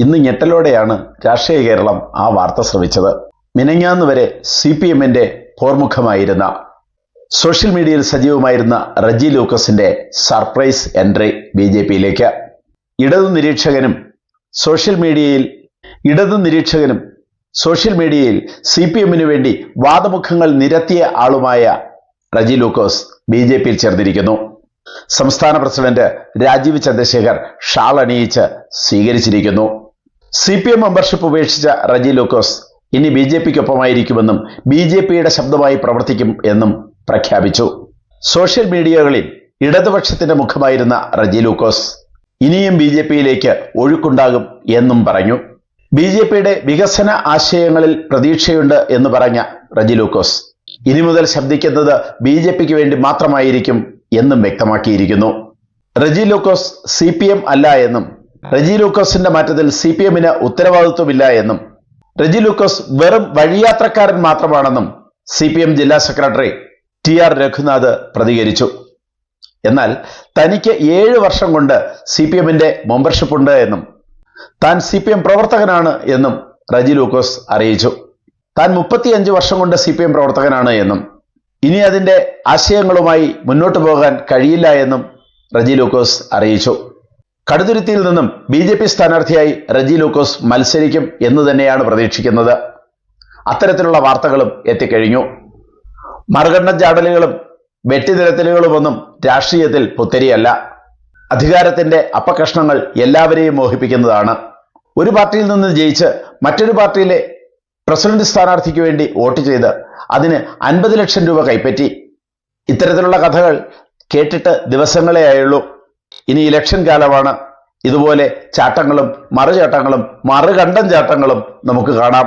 ഇന്ന് ഞെട്ടലോടെയാണ് രാഷ്ട്രീയ കേരളം ആ വാർത്ത ശ്രവിച്ചത്. മിനിഞ്ഞാന്ന് വരെ CPMന്റെ പോർമുഖമായിരുന്ന, സോഷ്യൽ മീഡിയയിൽ സജീവമായിരുന്ന റജി ലൂക്കസിന്റെ സർപ്രൈസ് എൻട്രി BJPയിലേക്ക്. ഇടതു നിരീക്ഷകനും സോഷ്യൽ മീഡിയയിൽ CPMനു വേണ്ടി വാദമുഖങ്ങൾ നിരത്തിയ ആളുമായ റജി ലൂക്കോസ് BJPയിൽ ചേർന്നിരിക്കുന്നു. സംസ്ഥാന പ്രസിഡന്റ് രാജീവ് ചന്ദ്രശേഖർ ഷാൾ അണിയിച്ച് സ്വീകരിച്ചിരിക്കുന്നു. CPM മെമ്പർഷിപ്പ് ഉപേക്ഷിച്ച റജി ലൂക്കോസ് ഇനി BJPക്കൊപ്പമായിരിക്കുമെന്നും BJPയുടെ ശബ്ദമായി പ്രവർത്തിക്കും എന്നും പ്രഖ്യാപിച്ചു. സോഷ്യൽ മീഡിയകളിൽ ഇടതുപക്ഷത്തിന്റെ മുഖമായിരുന്ന റജി ലൂക്കോസ് ഇനിയും BJPയിലേക്ക് ഒഴുക്കുണ്ടാകും എന്നും പറഞ്ഞു. BJPയുടെ വികസന ആശയങ്ങളിൽ പ്രതീക്ഷയുണ്ട് എന്ന് പറഞ്ഞ റജി ലൂക്കോസ് ഇനി മുതൽ ശബ്ദിക്കുന്നത് BJPക്ക് വേണ്ടി മാത്രമായിരിക്കും എന്നും വ്യക്തമാക്കിയിരിക്കുന്നു. റജി ലൂക്കോസ് CPM അല്ല എന്നും റജി ലൂക്കോസിന്റെ മാറ്റത്തിൽ CPMന് ഉത്തരവാദിത്വമില്ല എന്നും റജി ലൂക്കോസ് വെറും വഴിയാത്രക്കാരൻ മാത്രമാണെന്നും CPM ജില്ലാ സെക്രട്ടറി TR രഘുനാഥ് പ്രതികരിച്ചു. എന്നാൽ തനിക്ക് 7 വർഷം കൊണ്ട് CPMന്റെ മെമ്പർഷിപ്പ് ഉണ്ട് എന്നും താൻ CPM പ്രവർത്തകനാണ് എന്നും റജി ലൂക്കോസ് അറിയിച്ചു. താൻ 35 വർഷം കൊണ്ട് CPM പ്രവർത്തകനാണ് എന്നും ഇനി അതിന്റെ ആശയങ്ങളുമായി മുന്നോട്ടു പോകാൻ കഴിയില്ല എന്നും റജി ലൂക്കോസ് അറിയിച്ചു. കടുത്തുരുത്തിയിൽ നിന്നും BJP സ്ഥാനാർത്ഥിയായി റജി ലൂക്കോസ് മത്സരിക്കും എന്ന് തന്നെയാണ് പ്രതീക്ഷിക്കുന്നത്. അത്തരത്തിലുള്ള വാർത്തകളും എത്തിക്കഴിഞ്ഞു. മറുകണ്ഠം ചാടലുകളും വെട്ടിനിരത്തലുകളുമൊന്നും രാഷ്ട്രീയത്തിൽ പുത്തരിയല്ല. അധികാരത്തിന്റെ അപ്പകഷ്ണങ്ങൾ എല്ലാവരെയും മോഹിപ്പിക്കുന്നതാണ്. ഒരു പാർട്ടിയിൽ നിന്ന് ജയിച്ച് മറ്റൊരു പാർട്ടിയിലെ പ്രസിഡന്റ് സ്ഥാനാർത്ഥിക്ക് വേണ്ടി വോട്ട് ചെയ്ത് അതിന് 50 ലക്ഷം രൂപ കൈപ്പറ്റി. ഇത്തരത്തിലുള്ള കഥകൾ കേട്ടിട്ട് ദിവസങ്ങളേ ആയുള്ളൂ. ഇനി ഇലക്ഷൻ കാലമാണ്. ഇതുപോലെ ചാട്ടങ്ങളും മറുചാട്ടങ്ങളും മറുകണ്ഠം ചാട്ടങ്ങളും നമുക്ക് കാണാം.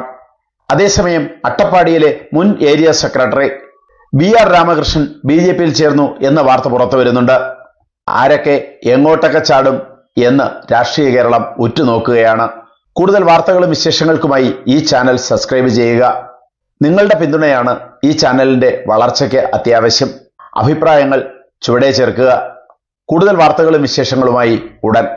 അതേസമയം അട്ടപ്പാടിയിലെ മുൻ ഏരിയ സെക്രട്ടറി BR രാമകൃഷ്ണൻ BJPയിൽ ചേർന്നു എന്ന വാർത്ത പുറത്തു വരുന്നുണ്ട്. ആരൊക്കെ എങ്ങോട്ടൊക്കെ ചാടും എന്ന് രാഷ്ട്രീയ കേരളം ഉറ്റുനോക്കുകയാണ്. കൂടുതൽ വാർത്തകളും വിശേഷങ്ങൾക്കുമായി ഈ ചാനൽ സബ്സ്ക്രൈബ് ചെയ്യുക. നിങ്ങളുടെ പിന്തുണയാണ് ഈ ചാനലിന്റെ വളർച്ചയ്ക്ക് അത്യാവശ്യം. അഭിപ്രായങ്ങൾ ചുവടെ ചേർക്കുക. കൂടുതൽ വാർത്തകളും വിശേഷങ്ങളുമായി ഉടൻ